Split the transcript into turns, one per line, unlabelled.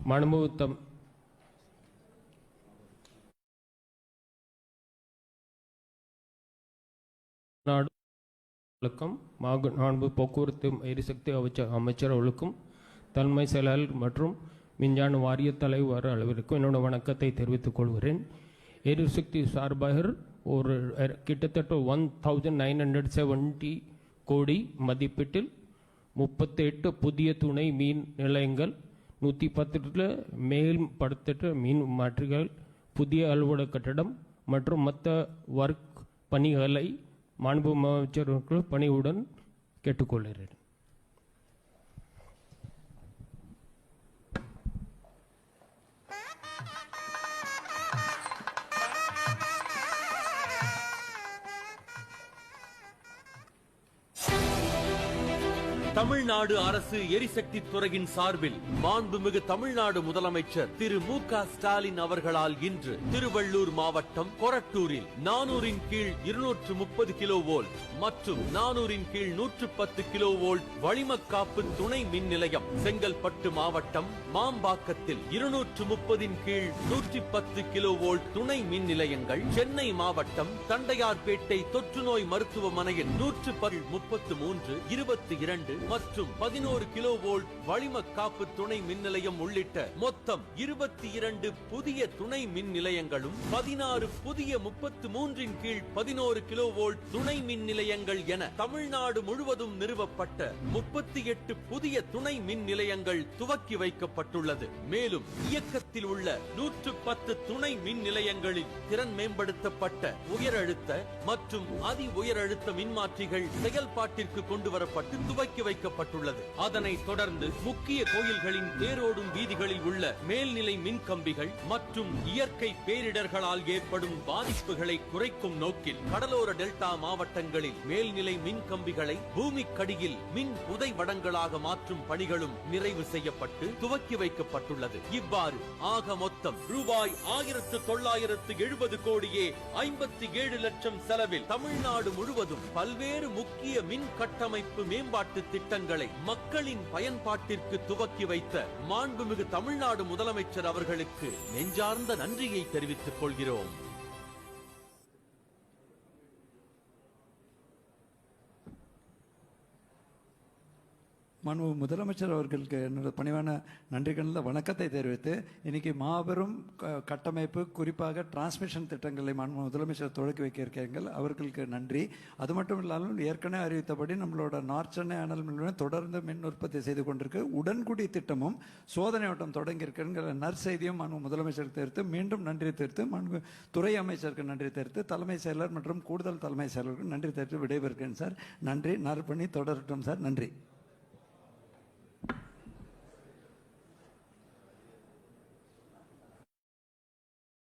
மனுமுத்தம் நாடு போக்குவரத்து எரிசக்தி அமைச்சர் அவர்களுக்கும் தலைமை செயலாளர் மற்றும் விஞ்ஞான வாரிய தலைவர் அளவிற்கும் என்னோட வணக்கத்தை தெரிவித்துக் கொள்கிறேன். எரிசக்தி சார்பாக ஒரு கிட்டத்தட்ட 1970 கோடி மதிப்பீட்டில் 38 புதிய துணை மீன் நிலையங்கள், 110 மேம்படுத்தப்பட்ட மீன் மாற்றிகள், புதிய அலுவலக கட்டடம் மற்றும் மற்ற ஒர்க் பணிகளை மாண்பு அமைச்சர்கள் பணியுடன் கேட்டுக்கொள்கிறேன்.
தமிழ்நாடு அரசு எரிசக்தி துறையின் சார்பில் மாண்புமிகு தமிழ்நாடு முதலமைச்சர் திரு மு.க. ஸ்டாலின் அவர்களால் இன்று திருவள்ளூர் மாவட்டம் கொரட்டூரில் 400 கீழ் 230 கிலோ வோல்ட் மற்றும் 400 கீழ் 110 கிலோ வோல்ட் வளிமக்காப்பு துணை மின் நிலையம், செங்கல்பட்டு மாவட்டம் மாம்பாக்கத்தில் 230 கீழ் 110 கிலோ வோல்ட் துணை மின் நிலையங்கள், சென்னை மாவட்டம் தண்டையார்பேட்டை தொற்றுநோய் மருத்துவமனையில் 133, 22 மற்றும் 11 கிலோ வோல்ட் வளிம காப்பு துணை மின் நிலையம் உள்ளிட்ட மொத்தம் 22 புதிய துணை மின் நிலையங்களும் 16 புதிய 33 கீழ் 11 கிலோ வோல்ட் துணை மின் நிலையங்கள் என தமிழ்நாடு முழுவதும் நிறுவப்பட்ட 38 புதிய துணை மின் நிலையங்கள் துவக்கி வைக்கப்பட்டுள்ளது. மேலும் இயக்கத்தில் உள்ள 110 துணை மின் நிலையங்களில் திறன் மேம்படுத்தப்பட்ட உயர் அழுத்த மற்றும் அதி உயர் அழுத்த மின்மாற்றிகள் செயல்பாட்டிற்கு கொண்டு வரப்பட்டு துவக்கி வைக்கப்பட்டுள்ளது. அதனைத் தொடர்ந்து முக்கிய கோயில்களின் தேரோடும் வீதிகளில் உள்ள மேல்நிலை மின் கம்பிகள் மற்றும் இயற்கை பேரிடர்களால் ஏற்படும் பாதிப்புகளை குறைக்கும் நோக்கில் கடலோர டெல்டா மாவட்டங்களில் மேல்நிலை மின் கம்பிகளை பூமிக்கடியில் மின் புதைவடங்களாக மாற்றும் பணிகளும் நிறைவு செய்யப்பட்டு துவக்கி வைக்கப்பட்டுள்ளது. இவ்வாறு ஆக மொத்தம் ரூபாய் 1970 கோடியே 57 லட்சம் செலவில் தமிழ்நாடு முழுவதும் பல்வேறு முக்கிய மின் கட்டமைப்பு மேம்பாட்டு திட்டங்களை மக்களின் பயன்பாட்டிற்கு துவக்கி வைத்த மாண்புமிகு தமிழ்நாடு முதலமைச்சர் அவர்களுக்கு நெஞ்சார்ந்த நன்றியை தெரிவித்துக் கொள்கிறோம்.
மாண்பு முதலமைச்சர் அவர்களுக்கு என்னோட பணிவான நன்றிகளில் வணக்கத்தை தெரிவித்து, இன்னைக்கு மாபெரும் கட்டமைப்பு, குறிப்பாக டிரான்ஸ்மிஷன் திட்டங்களை மாண்பு முதலமைச்சர் தொடக்கி வைக்க இருக்கிறீர்கள், அவர்களுக்கு நன்றி. அது மட்டும் இல்லாமல் ஏற்கனவே அறிவித்தபடி நம்மளோட நார்த் சென்னை அனல் மின் தொடர்ந்து மின் உற்பத்தி செய்து கொண்டிருக்கு. உடன்குடி திட்டமும் சோதனை ஓட்டம் தொடங்கி இருக்கிற நற்செய்தியும் மாண்பு முதலமைச்சருக்கு தெரிவித்து மீண்டும் நன்றி தெரிவித்து, மாண்பு துறை அமைச்சருக்கு நன்றி தெரிவித்து, தலைமை செயலர் மற்றும் கூடுதல் தலைமை செயலருக்கு நன்றி தெரிவித்து விடைபெறுகிறேன் சார். நன்றி. நற்பணி தொடரட்டும் சார். நன்றி.